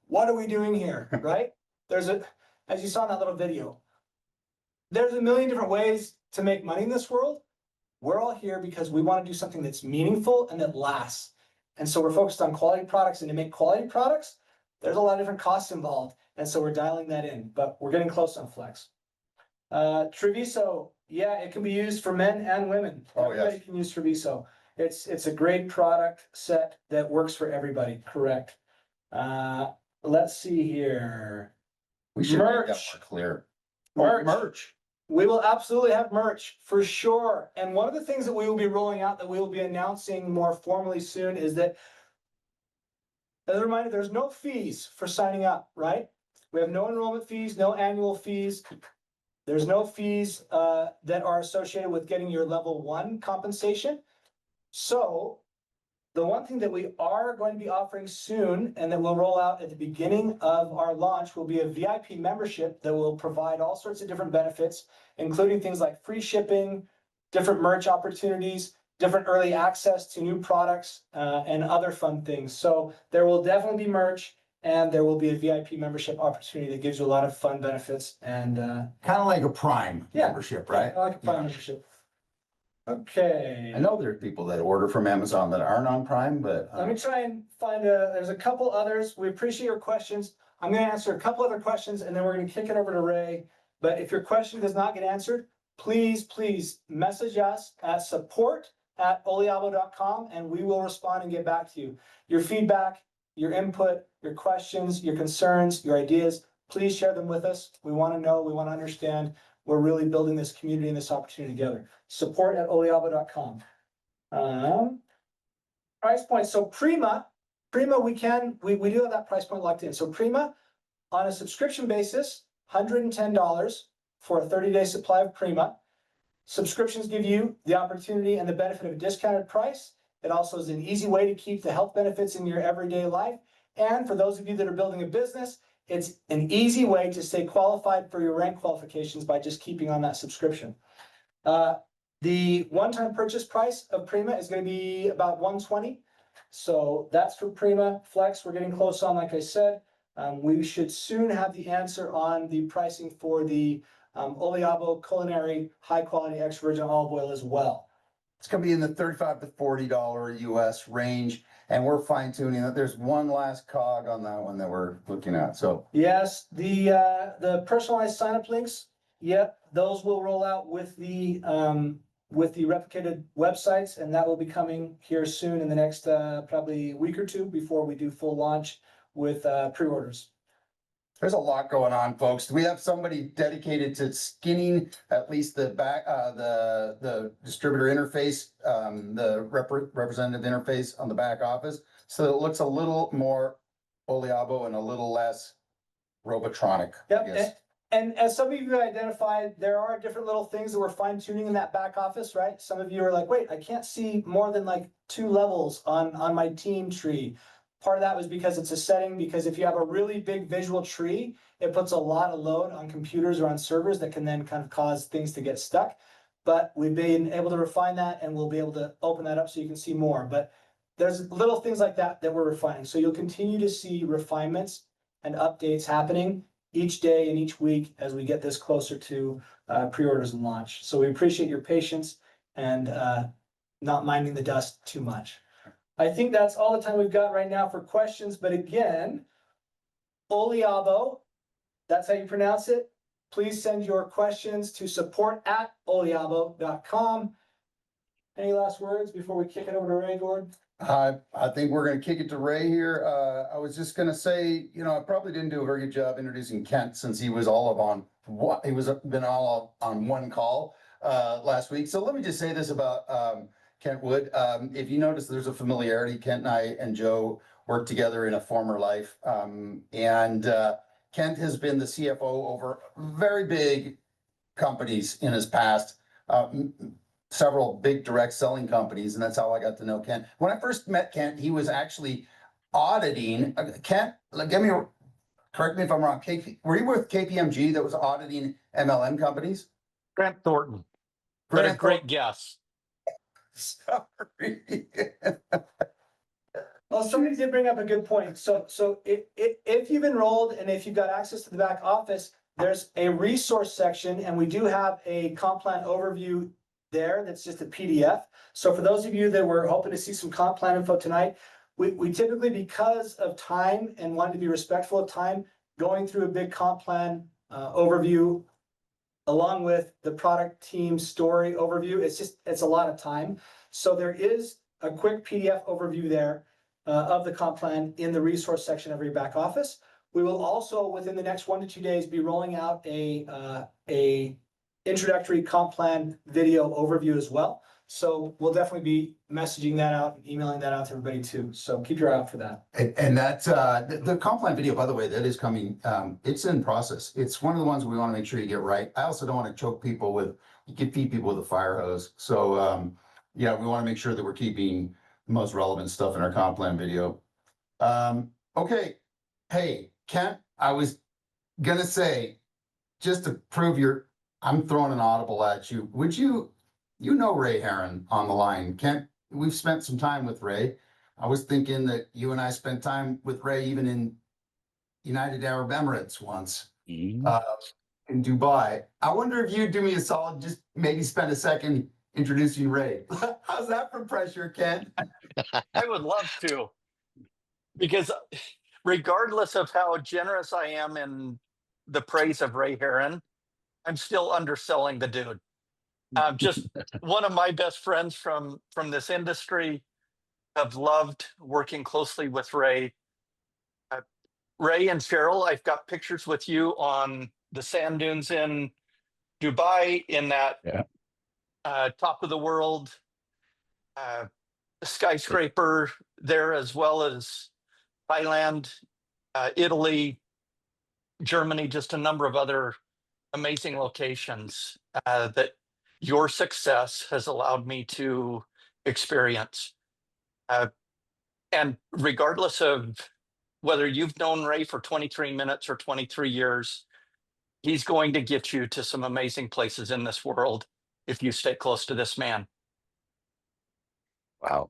what are we doing here, right? As you saw in that little video, there's a million different ways to make money in this world. We're all here because we want to do something that's meaningful and that lasts. And so we're focused on quality products, and to make quality products, there's a lot of different costs involved. And so we're dialing that in, but we're getting close on Flex. Treviso, yeah, it can be used for men and women. Oh, yes. Everybody can use Treviso. It's a great product set that works for everybody, correct. Let's see here. We should make that Merch. more clear. Merch. We will absolutely have merch for sure. And one of the things that we will be rolling out, that we will be announcing more formally soon, is that, as a reminder, there's no fees for signing up, right? We have no enrollment fees, no annual fees. There's no fees that are associated with getting your level 1 compensation. So the one thing that we are going to be offering soon, and that will roll out at the beginning of our launch, will be a VIP membership that will provide all sorts of different benefits, including things like free shipping, different merch opportunities, different early access to new products, and other fun things. So there will definitely be merch, and there will be a VIP membership opportunity that gives you a lot of fun benefits and Kind of like a Prime membership, right? I like a Prime membership. Okay. I know there are people that order from Amazon that aren't on Prime, but Let me try and find there's a couple others. We appreciate your questions. I'm gonna answer a couple other questions and then we're gonna kick it over to Ray. But if your question does not get answered, please message us at support@oliabo.com and we will respond and get back to you. Your feedback, your input, your questions, your concerns, your ideas, please share them with us. We wanna know, we wanna understand. We're really building this community and this opportunity together. Support@oliabo.com. Price point. So Prima, we do have that price point locked in. So Prima, on a subscription basis, $110 for a 30-day supply of Prima. Subscriptions give you the opportunity and the benefit of a discounted price. It also is an easy way to keep the health benefits in your everyday life. And for those of you that are building a business, it's an easy way to stay qualified for your rank qualifications by just keeping on that subscription. The one-time purchase price of Prima is going to be about $120. So that's for Prima. Flex, we're getting close on, like I said. We should soon have the answer on the pricing for the Oliabo Culinary high-quality extra virgin olive oil as well. it's gonna be in the $35 to $40 US range. And we're fine tuning that. There's one last cog on that one that we're looking at, so. Yes, the personalized sign-up links, yep, those will roll out with the replicated websites, and that will be coming here soon in the next probably week or two before we do full launch with pre-orders. There's a lot going on, folks. We have somebody dedicated to skinning at least the back, the distributor interface, the representative interface on the back office. So it looks a little more Oliabo and a little less Robotronic, I guess. Yep, and as some of you identified, there are different little things that we're fine tuning in that back office, right? Some of you are like, wait, I can't see more than like 2 levels on my team tree. Part of that was because it's a setting, because if you have a really big visual tree, it puts a lot of load on computers or on servers that can then kind of cause things to get stuck. But we've been able to refine that, and we'll be able to open that up so you can see more. But there's little things like that that we're refining. So you'll continue to see refinements and updates happening each day and each week as we get this closer to pre-orders and launch. So we appreciate your patience and not minding the dust too much. I think that's all the time we've got right now for questions. But again, Oliabo, that's how you pronounce it. Please send your questions to support@oliabo.com. Any last words before we kick it over to Ray, Gordon? I think we're gonna kick it to Ray here. I was just gonna say, you know, I probably didn't do a very good job introducing Kent since he was all on one call last week. So let me just say this about Kent Wood. If you notice, there's a familiarity. Kent and I and Joe worked together in a former life. Kent has been the CFO over very big companies in his past. several big direct selling companies, and that's how I got to know Kent. When I first met Kent, he was actually auditing, Kent, correct me if I'm wrong, were you with KPMG that was auditing MLM companies? Grant Thornton, but a great guess. Sorry. Well, somebody did bring up a good point. So if you've enrolled and if you've got access to the back office, there's a resource section, and we do have a comp plan overview there. That's just a PDF. So for those of you that were hoping to see some comp plan info tonight, we typically, because of time and wanting to be respectful of time, going through a big comp plan overview along with the product team story overview, it's a lot of time. So there is a quick PDF overview there of the comp plan in the resource section of your back office. We will also, within the next 1 to 2 days, be rolling out a introductory comp plan video overview as well. So we'll definitely be messaging that out and emailing that out to everybody too. So keep your eye out for that. And that's the comp plan video, by the way, that is coming. It's in process. It's one of the ones we want to make sure you get right. I also don't want to choke people with, you can feed people with a fire hose. So yeah, we want to make sure that we're keeping the most relevant stuff in our comp plan video. Okay. Hey, Kent, I was gonna say, just to prove I'm throwing an audible at you. Would you know Ray Heron on the line? Kent, we've spent some time with Ray. I was thinking that you and I spent time with Ray even in United Arab Emirates once, in Dubai. I wonder if you'd do me a solid, just maybe spend a second introducing Ray. How's that for pressure, Kent? I would love to, because regardless of how generous I am in the praise of Ray Heron, I'm still underselling the dude. Just one of my best friends from this industry. I've loved working closely with Ray. Ray and Cheryl, I've got pictures with you on the sand dunes in Dubai, in that top of the world skyscraper there, as well as Thailand, Italy, Germany, just a number of other amazing locations that your success has allowed me to experience. And regardless of whether you've known Ray for 23 minutes or 23 years, he's going to get you to some amazing places in this world if you stay close to this man. Wow.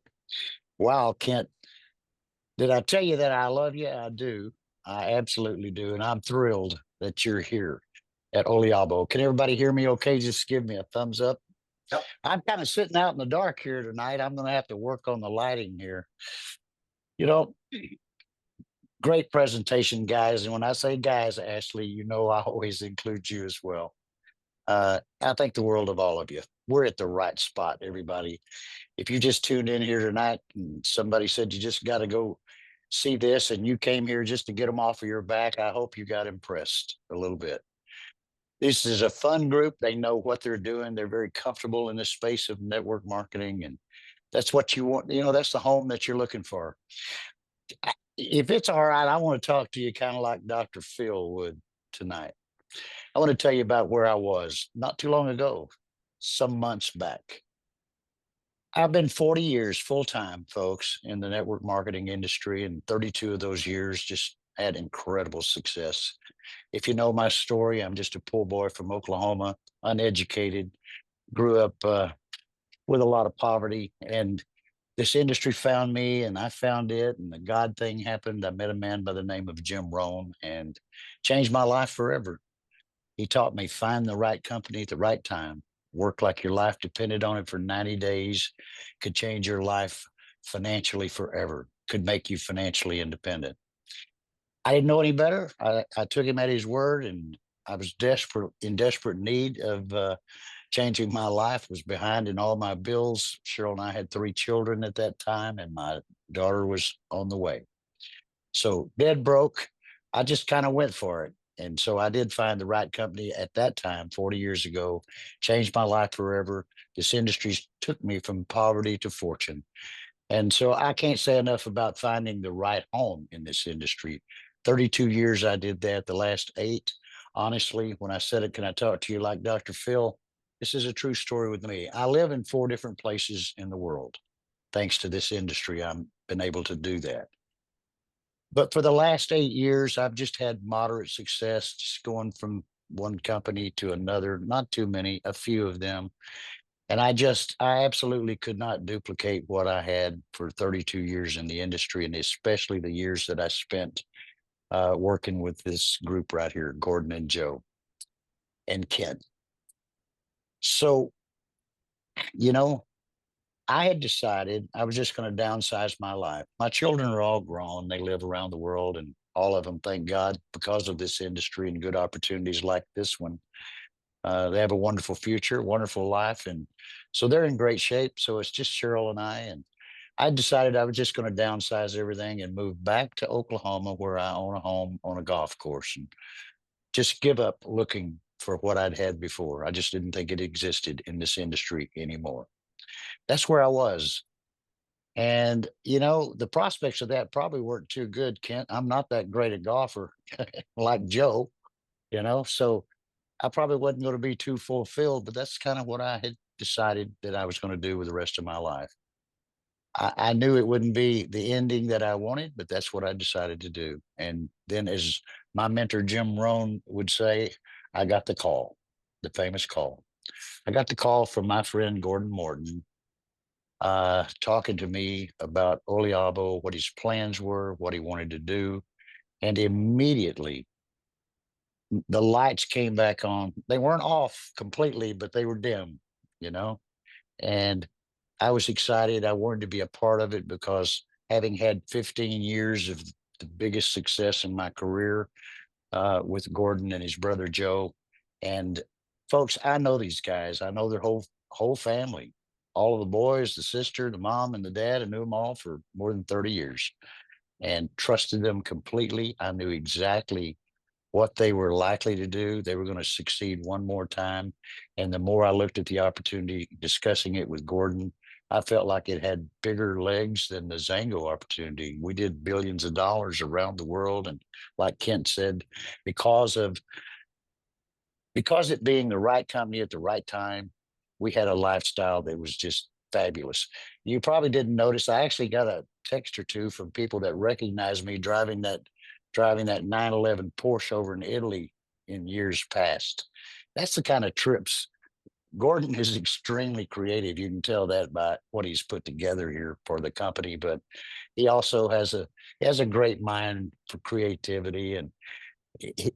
Wow, Kent. Did I tell you that I love you? I do. I absolutely do. And I'm thrilled that you're here at Oliabo. Can everybody hear me okay? Just give me a thumbs up. Yep. I'm kind of sitting out in the dark here tonight. I'm going to have to work on the lighting here. You know, great presentation, guys. And when I say guys, Ashley, you know I always include you as well. I think the world of all of you. We're at the right spot, everybody. If you just tuned in here tonight and somebody said you just got to go see this and you came here just to get them off of your back, I hope you got impressed a little bit. This is a fun group. They know what they're doing. They're very comfortable in the space of network marketing, and that's what you want. You know, that's the home that you're looking for. If it's all right, I want to talk to you kind of like Dr. Phil would tonight. I want to tell you about where I was not too long ago, some months back. I've been 40 years full-time, folks, in the network marketing industry, and 32 of those years just had incredible success. If you know my story, I'm just a poor boy from Oklahoma, uneducated, grew up with a lot of poverty, and this industry found me and I found it, and the God thing happened. I met a man by the name of Jim Rohn and changed my life forever. He taught me find the right company at the right time, work like your life depended on it for 90 days, could change your life financially forever, could make you financially independent. I didn't know any better. I took him at his word, and I was in desperate need of changing my life, was behind in all my bills. Cheryl and I had 3 children at that time, and my daughter was on the way. So dead broke, I just kind of went for it. And so I did find the right company at that time, 40 years ago, changed my life forever. This industry took me from poverty to fortune. And so I can't say enough about finding the right home in this industry. 32 years I did that, the last 8. Honestly, when I said it, can I talk to you like Dr. Phil? This is a true story with me. I live in 4 different places in the world. Thanks to this industry, I've been able to do that. But for the last 8 years, I've just had moderate success, just going from one company to another, not too many, a few of them. And I absolutely could not duplicate what I had for 32 years in the industry, and especially the years that I spent working with this group right here, Gordon and Joe and Ken. So, you know, I had decided I was just going to downsize my life. My children are all grown. They live around the world, and all of them, thank God, because of this industry and good opportunities like this one. They have a wonderful future, wonderful life. And so they're in great shape. So it's just Cheryl and I. And I decided I was just going to downsize everything and move back to Oklahoma, where I own a home on a golf course, and just give up looking for what I'd had before. I just didn't think it existed in this industry anymore. That's where I was. And, the prospects of that probably weren't too good, Kent. I'm not that great a golfer like Joe, so I probably wasn't going to be too fulfilled, but that's kind of what I had decided that I was going to do with the rest of my life. I knew it wouldn't be the ending that I wanted, but that's what I decided to do. And then, as my mentor, Jim Rohn, would say, I got the call, the famous call. I got the call from my friend, Gordon Morton, talking to me about Oliabo, what his plans were, what he wanted to do. And immediately the lights came back on. They weren't off completely, but they were dim, you know? And I was excited. I wanted to be a part of it because, having had 15 years of the biggest success in my career with Gordon and his brother Joe, and folks, I know these guys. I know their whole family, all of the boys, the sister, the mom, and the dad. I knew them all for more than 30 years and trusted them completely. I knew exactly what they were likely to do. They were going to succeed one more time. And the more I looked at the opportunity, discussing it with Gordon, I felt like it had bigger legs than the Zango opportunity. We did billions of dollars around the world. And like Kent said, because it being the right company at the right time, we had a lifestyle that was just fabulous. You probably didn't notice, I actually got a text or two from people that recognized me driving that 911 Porsche over in Italy in years past. That's the kind of trips. Gordon is extremely creative. You can tell that by what he's put together here for the company, but he also has a great mind for creativity, and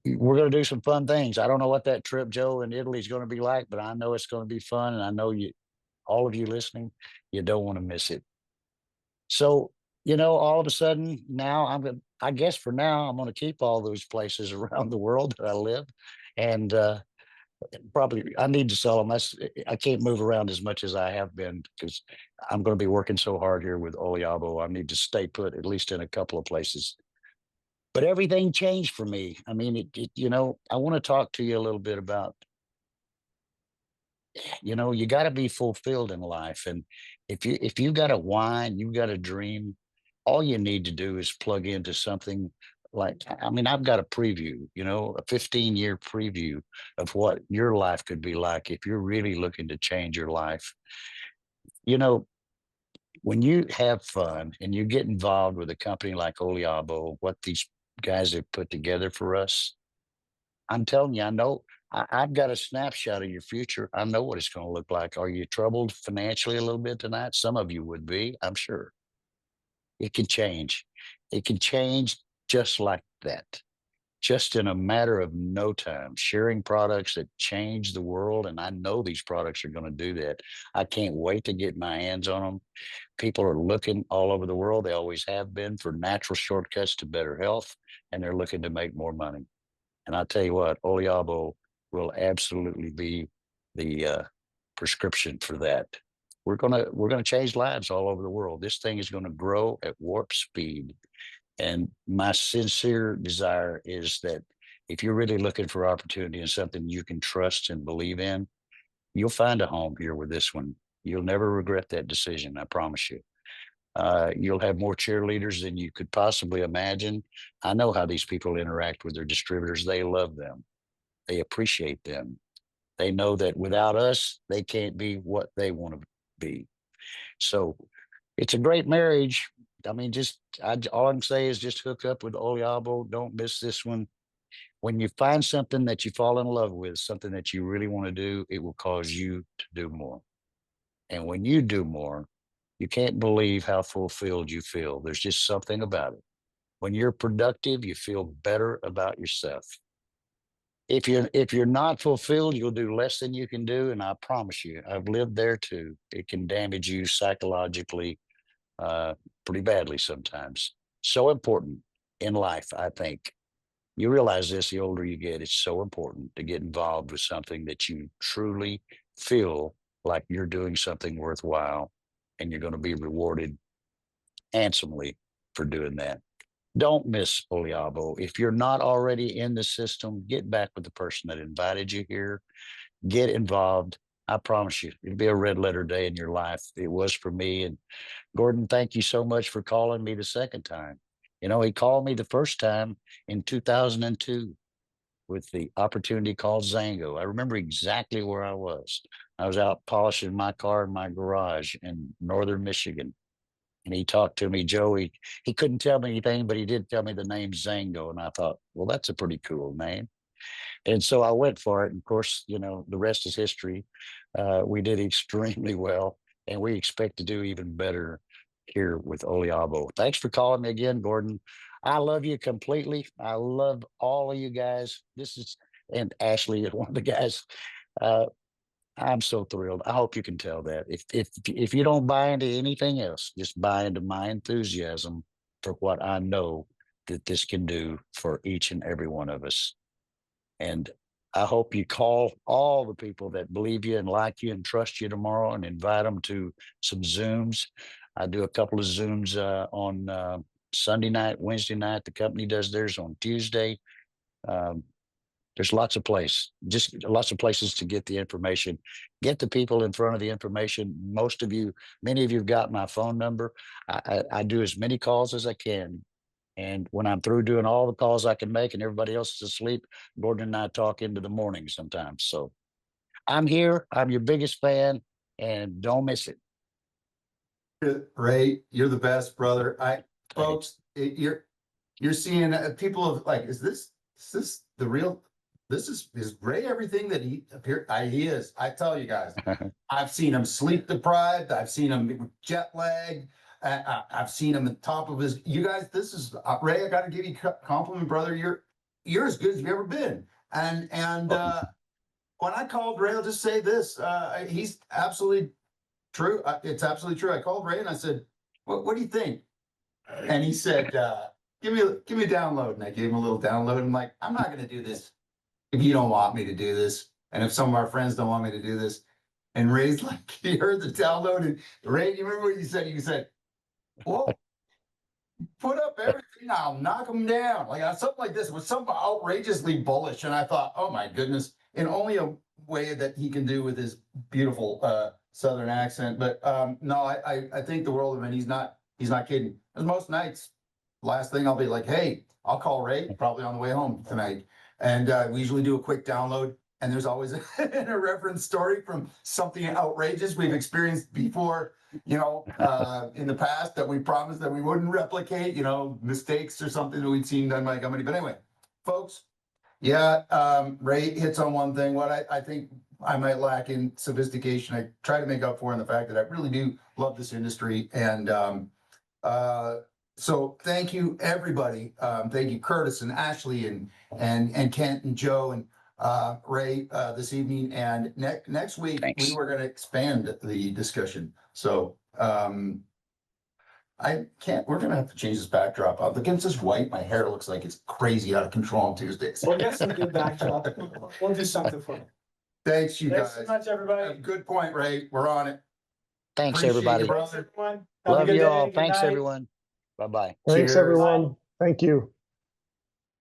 we're going to do some fun things. I don't know what that trip, Joe, in Italy is going to be like, but I know it's going to be fun, and I know all of you listening, you don't want to miss it. So, all of a sudden now I guess for now, I'm going to keep all those places around the world that I live. And probably I need to sell them. I can't move around as much as I have been, because I'm going to be working so hard here with Oliabo. I need to stay put, at least in a couple of places. But everything changed for me. I mean, I want to talk to you a little bit about, you got to be fulfilled in life. And if you got a why, you got a dream, all you need to do is plug into something. Like, I mean, I've got a preview, a 15-year preview of what your life could be like if you're really looking to change your life. When you have fun and you get involved with a company like Oliabo, what these guys have put together for us, I'm telling you, I know I've got a snapshot of your future. I know what it's going to look like. Are you troubled financially a little bit tonight? Some of you would be, I'm sure. It can change. It can change just like that, just in a matter of no time, sharing products that change the world. And I know these products are going to do that. I can't wait to get my hands on them. People are looking all over the world. They always have been, for natural shortcuts to better health, and they're looking to make more money. And I'll tell you what, Oliabo will absolutely be the prescription for that. We're gonna change lives all over the world. This thing is going to grow at warp speed. And my sincere desire is that if you're really looking for opportunity and something you can trust and believe in, you'll find a home here with this one. You'll never regret that decision, I promise you. You'll have more cheerleaders than you could possibly imagine. I know how these people interact with their distributors. They love them. They appreciate them. They know that without us, they can't be what they want to be. So it's a great marriage. I mean, all I can say is just hook up with Oliabo. Don't miss this one. When you find something that you fall in love with, something that you really want to do, it will cause you to do more. And when you do more, you can't believe how fulfilled you feel. There's just something about it. When you're productive, you feel better about yourself. If you're not fulfilled, you'll do less than you can do. And I promise you, I've lived there too. It can damage you psychologically uh, pretty badly sometimes. So important in life, I think. You realize this the older you get, it's so important to get involved with something that you truly feel like you're doing something worthwhile and you're going to be rewarded handsomely for doing that. Don't miss Oliabo. If you're not already in the system, get back with the person that invited you here. Get involved. I promise you, it'll be a red letter day in your life. It was for me. And Gordon, thank you so much for calling me the second time. You know, he called me the first time in 2002 with the opportunity called Zango. I remember exactly where I was. I was out polishing my car in my garage in northern Michigan. And he talked to me, Joe. He couldn't tell me anything, but he did tell me the name Zango. And I thought, well, that's a pretty cool name. And so I went for it. And of course, you know, the rest is history. We did extremely well, and we expect to do even better here with Oliabo. Thanks for calling me again, Gordon. I love you completely. I love all of you guys. And Ashley is one of the guys. Uh, I'm so thrilled. I hope you can tell that. If you don't buy into anything else, just buy into my enthusiasm for what I know that this can do for each and every one of us. And I hope you call all the people that believe you and like you and trust you tomorrow and invite them to some Zooms. I do a couple of Zooms on Sunday night, Wednesday night. The company does theirs on Tuesday. There's lots of places to get the information. Get the people in front of the information. Many of you have got my phone number. I do as many calls as I can. And when I'm through doing all the calls I can make and everybody else is asleep, Gordon and I talk into the morning sometimes. So I'm here. I'm your biggest fan, and don't miss it. Ray, you're the best, brother. Folks, you're seeing people of like, is this the real? Is Ray everything that he appeared? He is. I tell you guys, I've seen him sleep deprived. I've seen him jet lagged. I've seen him at the top of his. You guys, this is Ray. I got to give you a compliment, brother. You're as good as you've ever been. And when I called Ray, I'll just say this: he's absolutely true. It's absolutely true. I called Ray and I said, "What do you think?" And he said, "Give me a download." And I gave him a little download. I'm like, "I'm not going to do this if you don't want me to do this, and if some of our friends don't want me to do this." And Ray's like, he heard the download, and Ray, you remember what you said? You said, "Well, put up everything, I'll knock them down." Like something like this was something outrageously bullish. And I thought, oh my goodness, in only a way that he can do with his beautiful Southern accent. But no, I think the world of him. He's not kidding. Because most nights, last thing I'll be like, hey, I'll call Ray probably on the way home tonight. And we usually do a quick download. And there's always a reference story from something outrageous we've experienced before, in the past that we promised that we wouldn't replicate, mistakes or something that we'd seen done by a company. But anyway, folks, Ray hits on one thing. What I think I might lack in sophistication, I try to make up for in the fact that I really do love this industry. And so thank you, everybody. Thank you, Curtis and Ashley and Kent and Joe and Ray this evening. And next week, Thanks. we were going to expand the discussion. So we're going to have to change this backdrop. Against this white, my hair looks like it's crazy out of control on Tuesdays. We'll get some good backdrop. We'll do something for you. Thanks, you Thanks guys. so much, everybody. Good point, Ray. We're on it. Thanks, Appreciate everybody. you, Thanks, brother. everyone. Have a Love good you day. all. Good Thanks, night. everyone. Bye-bye. Thanks, Cheers. everyone. Thank you.